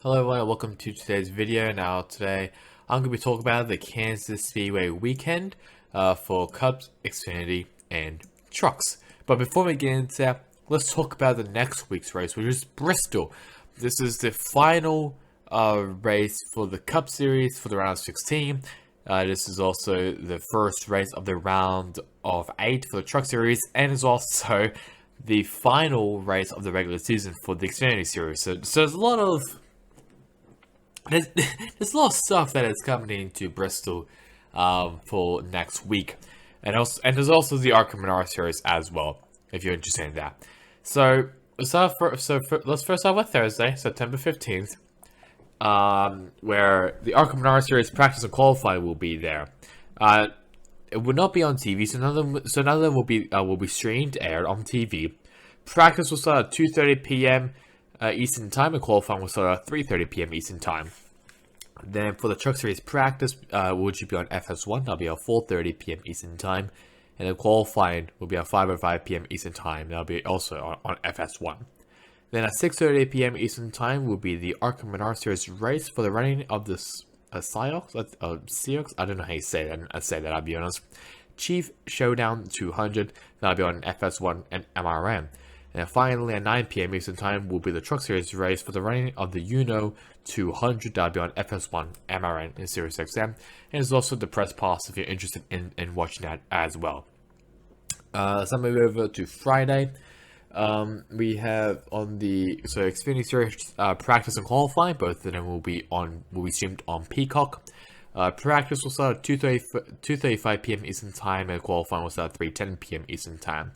Hello everyone and welcome to today's video. Now today I'm going to be talking about the Kansas Speedway weekend for Cubs, Xfinity, and trucks. But before we get into that, let's talk about the next week's race, which is Bristol. This is the final race for the Cup Series for the round of 16. This is also the first race of the round of 8 for the Truck Series, and is also the final race of the regular season for the Xfinity Series. So there's a lot of there's a lot of stuff that is coming into Bristol for next week, and there's also the Arca Menard series as well, if you're interested in that. So let's first start with Thursday, September 15th, where the Arca Menard series practice and qualifying will be there. It will not be on TV, so none of them will be streamed, aired on TV. Practice will start at 2:30 p.m. Eastern Time, and qualifying will start at 3:30 p.m. Eastern Time. Then for the Truck Series practice, which will be on FS1, that'll be at 4:30 p.m. Eastern Time, and then qualifying will be at 5:05 p.m. Eastern Time. That'll be also on FS1. Then at 6:30 p.m. Eastern Time will be the Arca Menard Series race for the running of the Seahawks. I don't know how you say that. I'll be honest. Chief Showdown 200. That'll be on FS1 and MRN. And finally, at 9 p.m. Eastern Time will be the Truck Series race for the running of the Uno 200. That'll be on FS1, MRN, and Sirius XM. And there's also the press pass if you're interested in watching that as well. So moving over to Friday. We have on the Xfinity Series practice and qualifying. Both of them will be streamed on Peacock. Practice will start at 2:35 p.m. Eastern Time, and qualifying will start at 3:10 p.m. Eastern Time.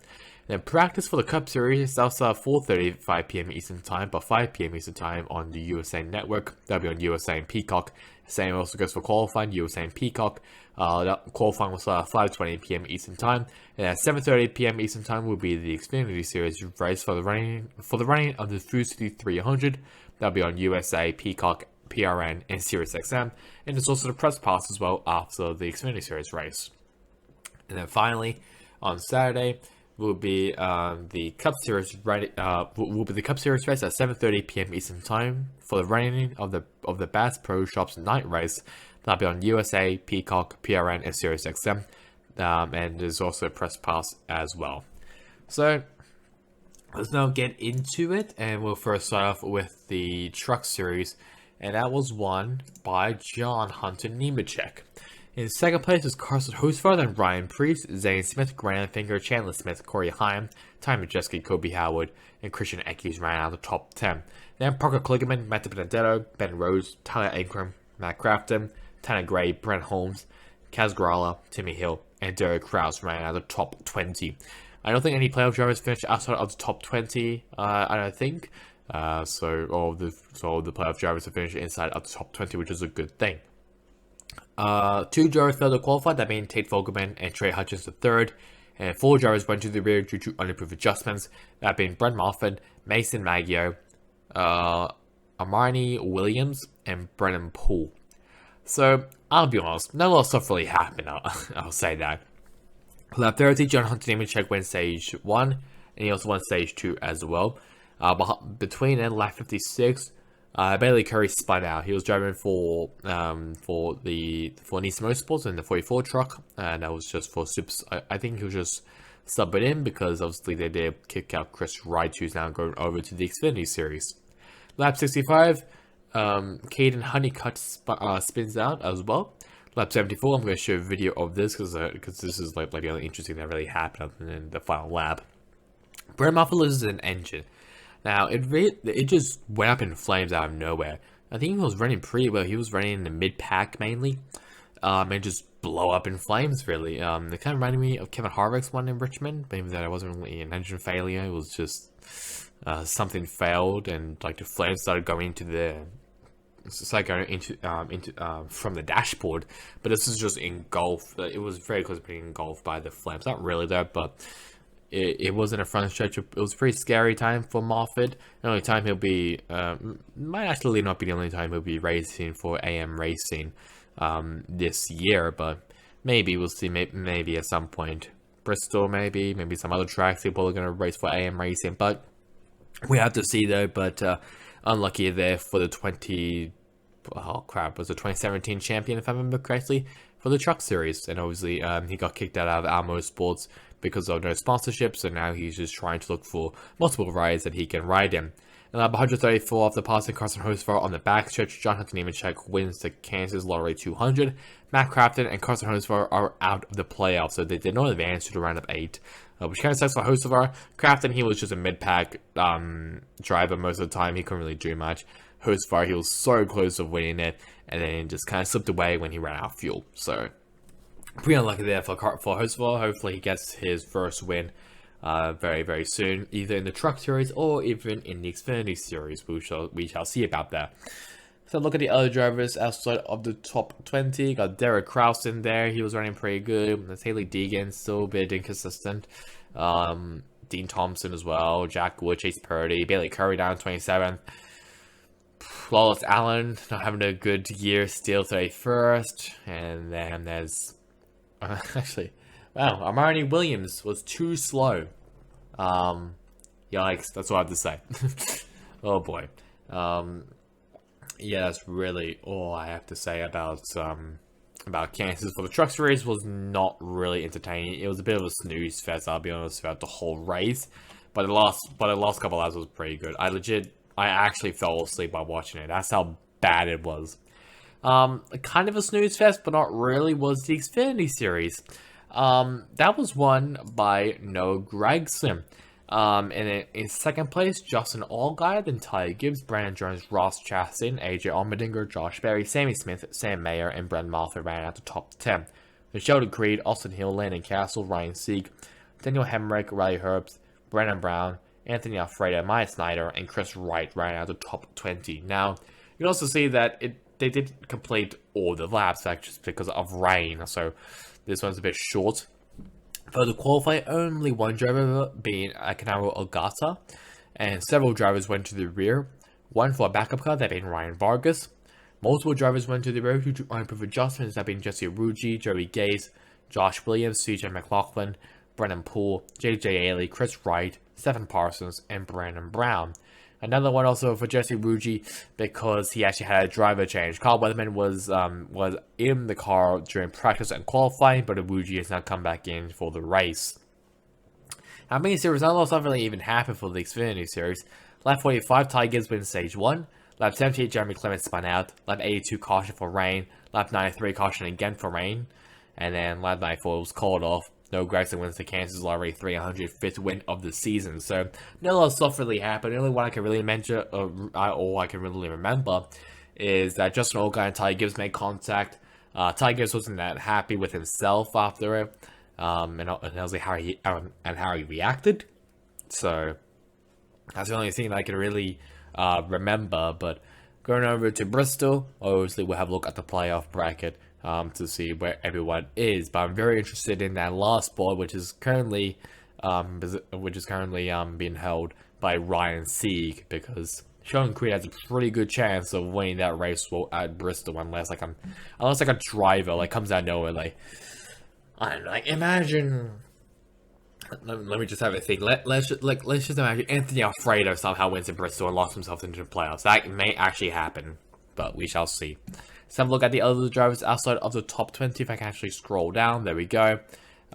Then practice for the Cup Series, that'll start at 4:35 p.m. Eastern Time, but 5 p.m. Eastern Time on the USA Network. That'll be on USA and Peacock. Same also goes for qualifying, USA and Peacock. That qualifying will start at 5:20 p.m. Eastern Time, and at 7:30 p.m. Eastern Time will be the Xfinity Series race for the running of the Food City 300. That'll be on USA, Peacock, PRN, and Sirius XM, and there's also the press pass as well after the Xfinity Series race. And then finally, on Saturday, will be the Cup Series will be the Cup Series race at 7:30 p.m. Eastern Time for the running of the Bass Pro Shops night race. That'll be on USA, Peacock, PRN, and Sirius XM, and there's also a press pass as well. So let's now get into it, and we'll first start off with the Truck Series, and that was won by John Hunter Nemechek. In second place is Carson Hocevar, then Ryan Preece, Zane Smith, Grant Finger, Chandler Smith, Corey Heim, Ty Majeski, Kobe Howard, and Christian Eckes ran out of the top 10. Then Parker Kligerman, Matt Benedetto, Ben Rose, Tyler Ankrum, Matt Crafton, Tanner Gray, Brent Holmes, Kaz Grala, Timmy Hill, and Derek Krause ran out of the top 20. I don't think any playoff drivers finished outside of the top 20, I don't think. So all of the playoff drivers have finished inside of the top 20, which is a good thing. Two drivers failed to qualify, that being Tate Fogelman and Trey Hutchins III, and 4 drivers went to the rear due to unapproved adjustments, that being Brent Moffitt, Mason Maggio, Armani Williams, and Brennan Poole. So, I'll be honest, not a lot of stuff really happened, I'll say that. Lap 30, John Hunter Nemechek went stage 1, and he also won stage 2 as well. Between then, lap 56, Bailey Curry spun out. He was driving for Nissan Motorsports in the 44 truck, and that was just for Sups. I think he was just subbing in because obviously they did kick out Chris Wright, who's now going over to the Xfinity Series. Lap 65, Caden Honeycutt spins out as well. Lap 74, I'm going to show a video of this because this is like the only interesting that really happened in the final lap. Brent Moffitt loses an engine. Now, it just went up in flames out of nowhere. I think he was running pretty well. He was running in the mid-pack mainly. And just blow up in flames, really. It kind of reminded me of Kevin Harvick's one in Richmond. Maybe that it wasn't really an engine failure. It was just something failed, and like the flames started going into from the dashboard. But this is just engulfed. It was very close to being engulfed by the flames. Not really though, but it wasn't a front stretch. It was a pretty scary time for Moffitt. The only time he'll be, might actually not be the only time he'll be racing for AM Racing this year, but maybe we'll see. Maybe at some point, Bristol, maybe some other tracks people are going to race for AM Racing, but we have to see though. But unlucky there for the oh crap, was the 2017 champion, if I remember correctly, for the Truck Series. And obviously, he got kicked out of Almo Sports because of no sponsorship, so now he's just trying to look for multiple rides that he can ride in. And lap 134 off the passing Carson Hocevar on the backstretch, John Hunter Nemechek wins the Kansas Lottery 200. Matt Crafton and Carson Hocevar are out of the playoffs, so they did not advance to the round of 8. Which kind of sucks for Hocevar. Crafton, he was just a mid-pack driver most of the time. He couldn't really do much. Hocevar, he was so close to winning it, and then just kind of slipped away when he ran out of fuel. So, pretty unlucky there for Hocevar. Hopefully he gets his first win very, very soon, either in the Truck Series or even in the Xfinity Series. We shall see about that. So look at the other drivers outside of the top 20. Got Derek Kraus in there. He was running pretty good. There's Haley Deegan, still a bit inconsistent. Dean Thompson as well. Jack Wood, Chase Purdy. Bailey Curry down 27th. Flawless Allen not having a good year, still 31st. And then there's... actually, wow, Amari Williams was too slow. Yikes, that's what I have to say. Oh boy. Yeah, that's really all I have to say about Kansas. For the Truck Series was not really entertaining. It was a bit of a snooze fest, I'll be honest, throughout the whole race. But the last couple of laps was pretty good. I actually fell asleep while watching it. That's how bad it was. Kind of a snooze fest, but not really, was the Xfinity Series. That was won by Noah Gragson. And in second place, Justin Allgaier, then Ty Gibbs, Brandon Jones, Ross Chastain, AJ Allmendinger, Josh Berry, Sammy Smith, Sam Mayer, and Brent Martha ran out the top 10. Then Sheldon Creed, Austin Hill, Landon Castle, Ryan Sieg, Daniel Hemrick, Riley Herbst, Brennan Brown, Anthony Alfredo, Maya Snyder, and Chris Wright ran out the top 20. Now, you can also see that they did complete all the laps, actually, just because of rain, so this one's a bit short. For the qualifying, only one driver, being Akanaro Ogata, and several drivers went to the rear. One for a backup car, that being Ryan Vargas. Multiple drivers went to the rear to improve adjustments, that being Jesse Rugi, Joey Gaze, Josh Williams, CJ McLaughlin, Brennan Poole, JJ Ailey, Chris Wright, Stephen Parsons, and Brandon Brown. Another one also for Jesse Rugi, because he actually had a driver change. Carl Weatherman was in the car during practice and qualifying, but Rugi has now come back in for the race. Now, mini series not really even happened for the Xfinity Series. Lap 45, Ty Gibbs wins stage 1. Lap 78, Jeremy Clements spun out. Lap 82, caution for rain. Lap 93, caution again for rain. And then lap 94 was called off. Noah Gragson wins the Kansas Lottery 305th win of the season. So, not a lot of stuff really happened. The only one I can really mention, or I can really remember, is that Justin Allgaier and Ty Gibbs made contact. Ty Gibbs wasn't that happy with himself after it, and also how he reacted. So, that's the only thing I can really remember. But going over to Bristol, obviously we'll have a look at the playoff bracket. To see where everyone is, but I'm very interested in that last spot, which is currently being held by Ryan Sieg, because Sheldon Creed has a pretty good chance of winning that race at Bristol, unless a driver comes out of nowhere, I don't know, imagine. Let me just have a think. Let's just imagine Anthony Alfredo somehow wins in Bristol and locks himself into the playoffs. That may actually happen, but we shall see. Let's have a look at the other drivers outside of the top 20, if I can actually scroll down. There we go.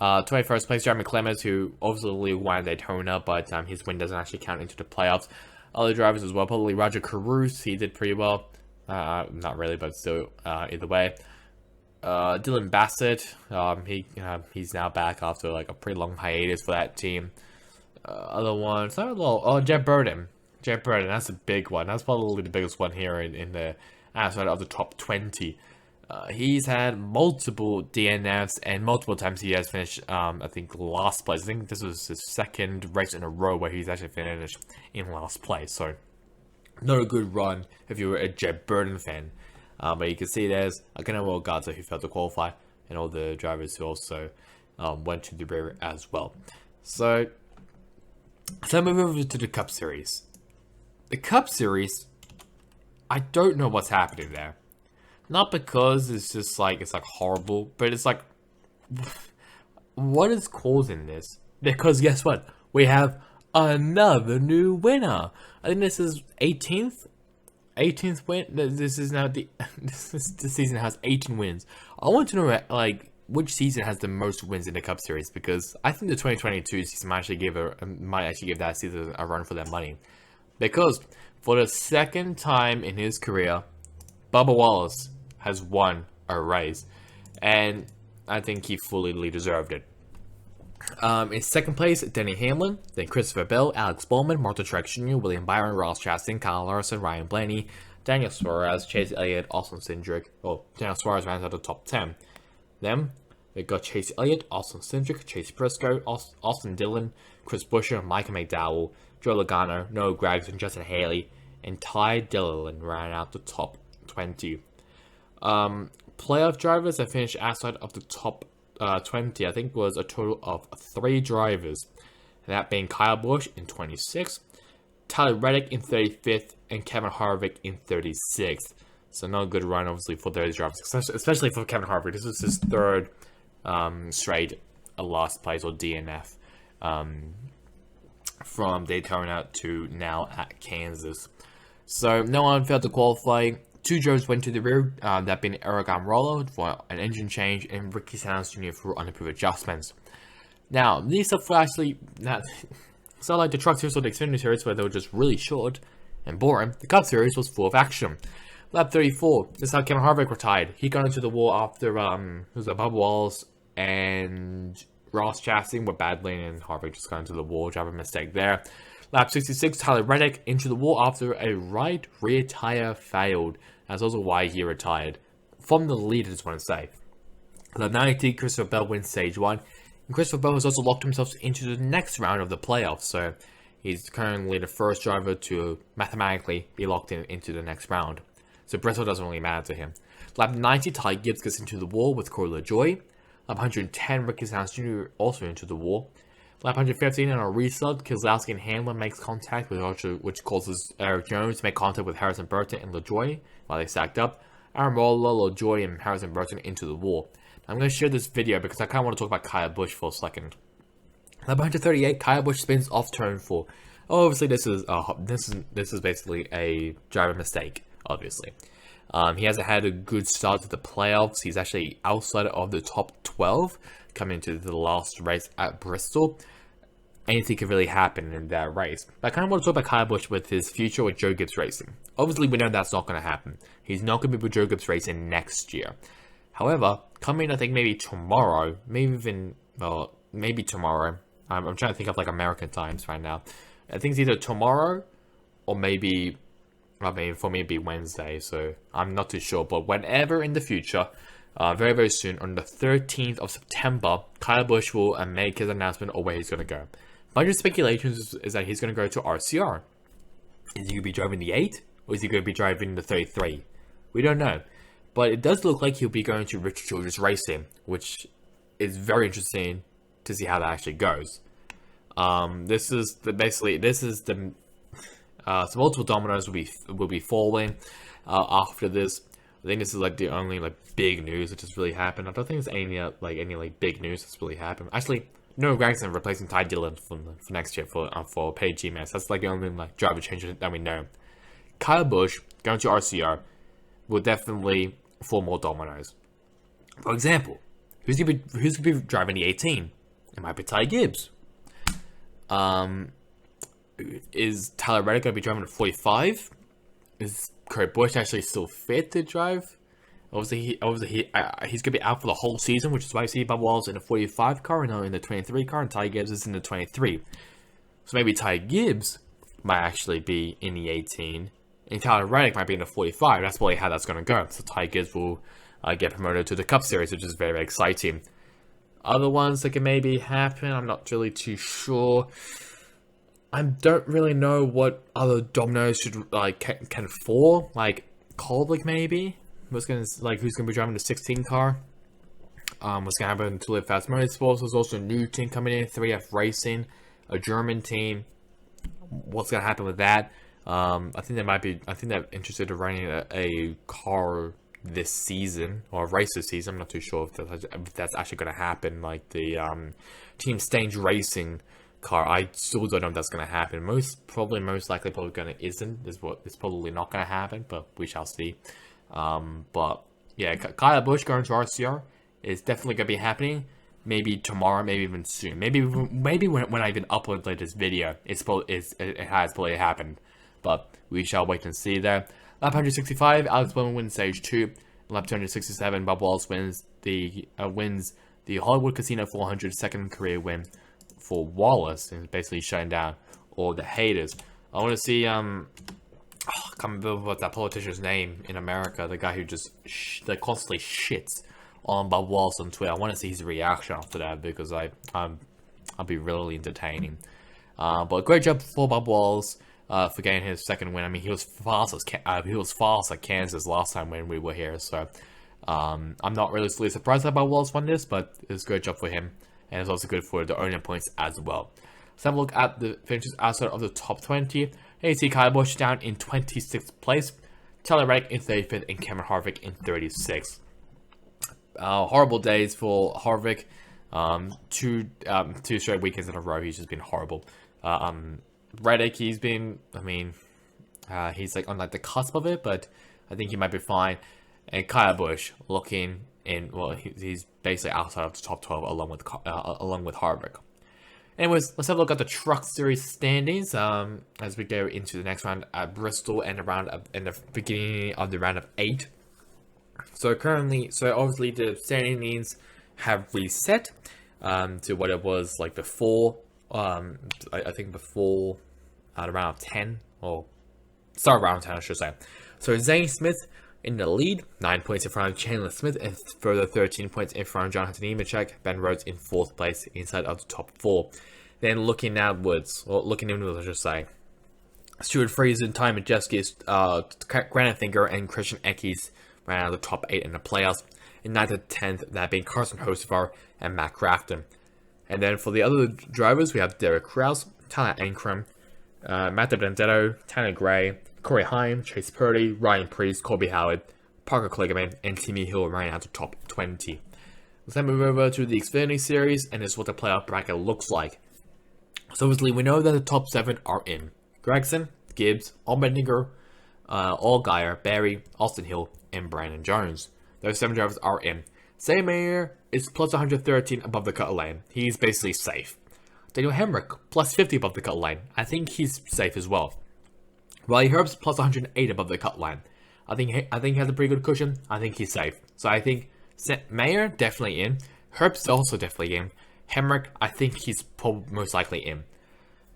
21st place, Jeremy Clements, who obviously won Daytona, but his win doesn't actually count into the playoffs. Other drivers as well, probably Roger Caruso, he did pretty well. Not really, but still, either way. Dylan Bassett, he's now back after a pretty long hiatus for that team. Other ones, Jeb Burden. Jeb Burden, that's a big one. That's probably the biggest one here in the outside of the top 20. He's had multiple DNFs, and multiple times he has finished, I think, last place. I think this was his second race in a row where he's actually finished in last place. So, not a good run if you were a Jeb Burden fan. But you can see there's Akanaro Ogata, who failed to qualify, and all the drivers who also went to the rear as well. So move over to the Cup Series. The Cup Series, I don't know what's happening there. Not because it's just it's horrible, but it's what is causing this? Because guess what? We have another new winner. I think this is 18th 18th win. This is now the this season has 18 wins. I want to know like which season has the most wins in the Cup Series, because I think the 2022 season might actually give that season a run for their money, because for the second time in his career, Bubba Wallace has won a race, and I think he fully deserved it. In second place, Denny Hamlin, then Christopher Bell, Alex Bowman, Martin Truex Jr., William Byron, Ross Chastain, Kyle Larson, Ryan Blaney, Daniel Suarez, Chase Elliott, Austin Cindric. Well, Daniel Suarez ran out of the top 10. Then we got Chase Elliott, Austin Cindric, Chase Briscoe, Austin Dillon, Chris Buescher, Michael McDowell, Joe Logano, Noah Gragson, Justin Haley, and Ty Dillon ran out the top 20. Playoff drivers that finished outside of the top 20, I think, was a total of 3 drivers. That being Kyle Busch in 26th, Tyler Reddick in 35th, and Kevin Harvick in 36th. So not a good run, obviously, for those drivers, especially for Kevin Harvick. This was his third straight last place, or DNF, from Daytona to now at Kansas. So no one failed to qualify. 2 drivers went to the rear, that being Eric Almirola for an engine change and Ricky Stenhouse Jr. for unapproved adjustments. Now, these stuff were actually not. It's not like the Truck Series or the Xfinity Series where they were just really short and boring. The Cup Series was full of action. Lap 34, this is how Kevin Harvick retired. He got into the wall after it was Bubba Wallace and Ross Chastain were battling, and Harvick just got into the wall, driving a mistake there. Lap 66, Tyler Reddick into the wall after a right rear tire failed. That's also why he retired. From the lead, I just want to say. Lap 90, Christopher Bell wins stage 1. And Christopher Bell has also locked himself into the next round of the playoffs. So he's currently the first driver to mathematically be locked into the next round. So Bristol doesn't really matter to him. Lap 90, Ty Gibbs gets into the wall with Corey LaJoie. Lap 110, Ricky Stenhouse Jr. also into the wall. Lap 115 on a restart, Keselowski and Hamlin makes contact, which causes Eric Jones to make contact with Harrison Burton and LaJoie while they stacked up. Almirola, LaJoie, and Harrison Burton into the wall. Now, I'm going to share this video because I kind of want to talk about Kyle Busch for a second. Lap 138, Kyle Busch spins off turn 4. Obviously, this is basically a driver mistake. Obviously, he hasn't had a good start to the playoffs. He's actually outside of the top 12 coming into the last race at Bristol. Anything could really happen in that race. But I kind of want to talk about Kyle Busch with his future with Joe Gibbs Racing. Obviously, we know that's not going to happen. He's not going to be with Joe Gibbs Racing next year. However, coming, I think, maybe tomorrow, maybe tomorrow. I'm trying to think of like American times right now. I think it's either tomorrow or maybe, I mean, for me it'd be Wednesday, so I'm not too sure. But whenever in the future, very soon, on the 13th of September, Kyle Busch will make his announcement of where he's going to go. Bunch of speculations is that he's going to go to RCR. Is he going to be driving the 8, or is he going to be driving the 33? We don't know. But it does look like he'll be going to Richard Childress Racing, which is very interesting to see how that actually goes. This is the so multiple dominoes will be falling after this. I think this is like the only like big news that just really happened. I don't think there's any big news that's really happened. Actually, Noah Gragson replacing Ty Dillon for next year for paid GMS. That's like the only like driver change that we know. Kyle Busch going to RCR will definitely fall more dominoes. For example, who's gonna be driving the 18? It might be Ty Gibbs. Is Tyler Reddick going to be driving the 45? Is Kurt Busch actually still fit to drive? Obviously, he's going to be out for the whole season, which is why you see Bubba Wallace in the 45 car and not in the 23 car, and Ty Gibbs is in the 23. So maybe Ty Gibbs might actually be in the 18, and Tyler Reddick might be in the 45. That's probably how that's going to go. So Ty Gibbs will get promoted to the Cup Series, which is very, very exciting. Other ones that can maybe happen, I'm not really too sure. I don't really know what other dominoes should can fall. Like Colwick maybe. Who's gonna be driving the 16 car? What's gonna happen to Live Fast Motorsports? There's also a new team coming in, 3F Racing, a German team. What's gonna happen with that? I think they're interested in running a car this season, or a race this season. I'm not too sure if that's actually gonna happen. Like the Team Stange Racing car. I still don't know if that's gonna happen. Most likely gonna isn't. It's probably not gonna happen, but we shall see. But yeah, Kyle Busch going to RCR is definitely gonna be happening. Maybe tomorrow, maybe even soon. Maybe when I even upload this video, it has probably happened. But we shall wait and see there. Lap 165, Alex Bowman wins stage 2. Lap 267, Bob Wallace wins the Hollywood Casino 400 second career win for Wallace, and basically shutting down all the haters. I want to see I can't remember what that politician's name in America, the guy who just constantly shits on Bob Wallace on Twitter. I want to see his reaction after that, because I'll be really entertaining. But great job for Bob Wallace for getting his second win. I mean, he was fast at Kansas last time when we were here, so I'm not really surprised that Bob Wallace won this, but it's a great job for him, and it's also good for the owner points as well. Let's have a look at the finishes outside of the top 20. You see Kyle Busch down in 26th place, Tyler Reddick in 35th, and Cameron Harvick in 36th. Horrible days for Harvick. Two straight weekends in a row, he's just been horrible. Reddick, he's been, he's like on like the cusp of it, but I think he might be fine. And Kyle Busch looking in, well, he's basically outside of the top 12 along with Harvick. Anyways, let's have a look at the Truck Series standings as we go into the next round at Bristol and in the beginning of the round of 8. So obviously the standings have reset to what it was like before. I think before the round of 10, or start round 10, I should say. So Zane Smith in the lead, 9 points in front of Chandler Smith, and further 13 points in front of Jonathan Nemechek. Ben Rhodes in 4th place inside of the top 4. Then looking inwards, I should say. Stuart Friesen, Ty Majeski, Granite Finger, and Christian Eckes ran out of the top 8 in the playoffs. In 9th and 10th, that being Carson Hocevar and Matt Crafton. And then for the other drivers, we have Derek Kraus, Tyler Ankrum, Matt DiBenedetto, Tanner Gray, Corey Heim, Chase Purdy, Ryan Preece, Colby Howard, Parker Kligerman, and Timmy Hill ran out to top 20. Let's then move over to the Xfinity Series, and this is what the playoff bracket looks like. So obviously, we know that the top 7 are in. Gregson, Gibbs, Allmendinger, Allgaier, Barry, Austin Hill, and Brandon Jones. Those 7 drivers are in. Sam Mayer is plus 113 above the cut line. He's basically safe. Daniel Hemrick, plus 50 above the cut line. I think he's safe as well. Riley Herbst, plus 108 above the cut line. I think he has a pretty good cushion. I think he's safe. So I think Mayer, definitely in. Herbst, also definitely in. Hemrick, I think he's most likely in.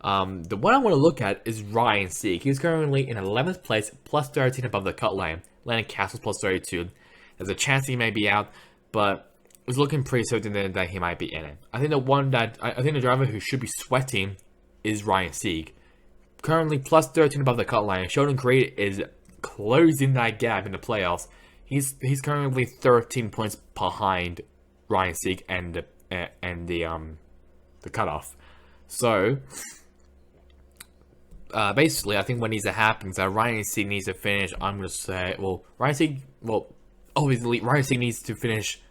The one I want to look at is Ryan Sieg. He's currently in 11th place, plus 13 above the cut line. Landon Castle's plus 32. There's a chance he may be out, but it's looking pretty certain that he might be in it. I think the driver who should be sweating is Ryan Sieg. Currently plus 13 above the cut line. Sheldon Creed is closing that gap in the playoffs. He's currently 13 points behind Ryan Sieg and the cutoff. So basically, I think what needs to happen is that Ryan Sieg needs to finish. I'm gonna say, obviously Ryan Sieg needs to finish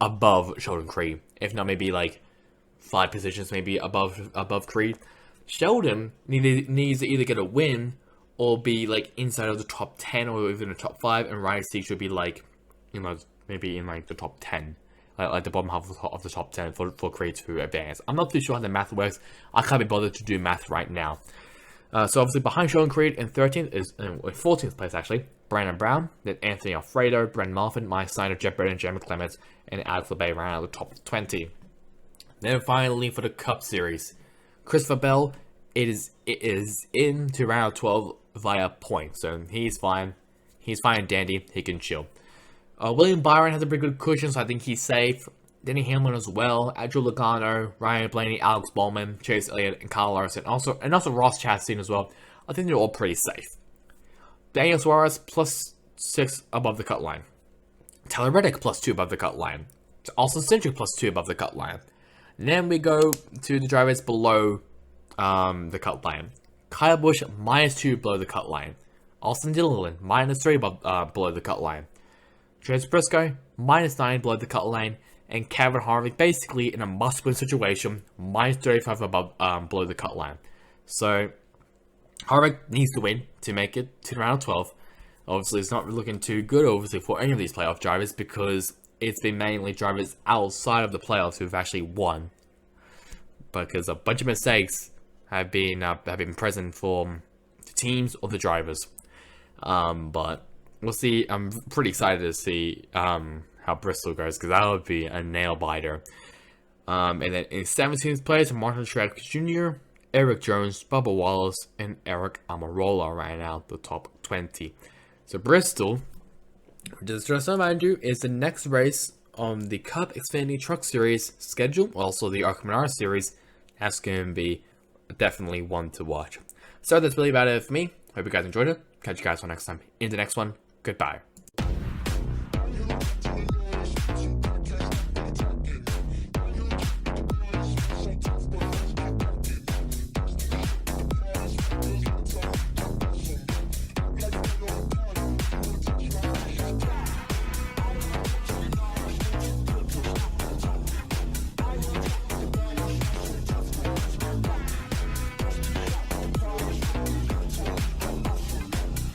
above Sheldon Creed, if not maybe like 5 positions maybe above Creed. Sheldon needs to either get a win or be like inside of the top 10 or even the top 5, and Ryan Sieg should be like, maybe in like the top 10, like the bottom half of the top 10 for Creed to advance. I'm not too sure how the math works. I can't be bothered to do math right now. So obviously behind Sheldon Creed in 13th is 14th place actually, Brandon Brown, then Anthony Alfredo, Brendan Marfin, Mike Steiner, Jeff Burton, Jeremy Clements, and Alex LeBay ran out of the top 20. Then finally for the Cup Series, Christopher Bell, it is in to round 12 via points, so he's fine. He's fine and dandy. He can chill. William Byron has a pretty good cushion, so I think he's safe. Denny Hamlin as well, Andrew Logano, Ryan Blaney, Alex Bowman, Chase Elliott, and Kyle Larson, and also Ross Chastain as well. I think they're all pretty safe. Daniel Suarez plus 6 above the cut line. Tyler Reddick plus 2 above the cut line. Austin Cindric plus 2 above the cut line. And then we go to the drivers below the cut line. Kyle Busch minus 2 below the cut line. Austin Dillon minus 3 below the cut line. Travis Briscoe minus 9 below the cut line. and Kevin Harvick basically in a must-win situation, minus 35 above below the cut line. So Harvick needs to win to make it to the round of 12. Obviously, it's not looking too good, obviously, for any of these playoff drivers because it's been mainly drivers outside of the playoffs who've actually won. Because a bunch of mistakes have been present for the teams or the drivers. But we'll see. I'm pretty excited to see how Bristol goes because that would be a nail biter. And then in 17th place, Martin Truex Jr., Eric Jones, Bubba Wallace, and Eric Almirola right now, the top 20. So Bristol, just to remind you, is the next race on the Cup Xfinity Truck Series schedule. Also, the Arkham Series. That's going to be definitely one to watch. So that's really about it for me. Hope you guys enjoyed it. Catch you guys on next time. In the next one, goodbye.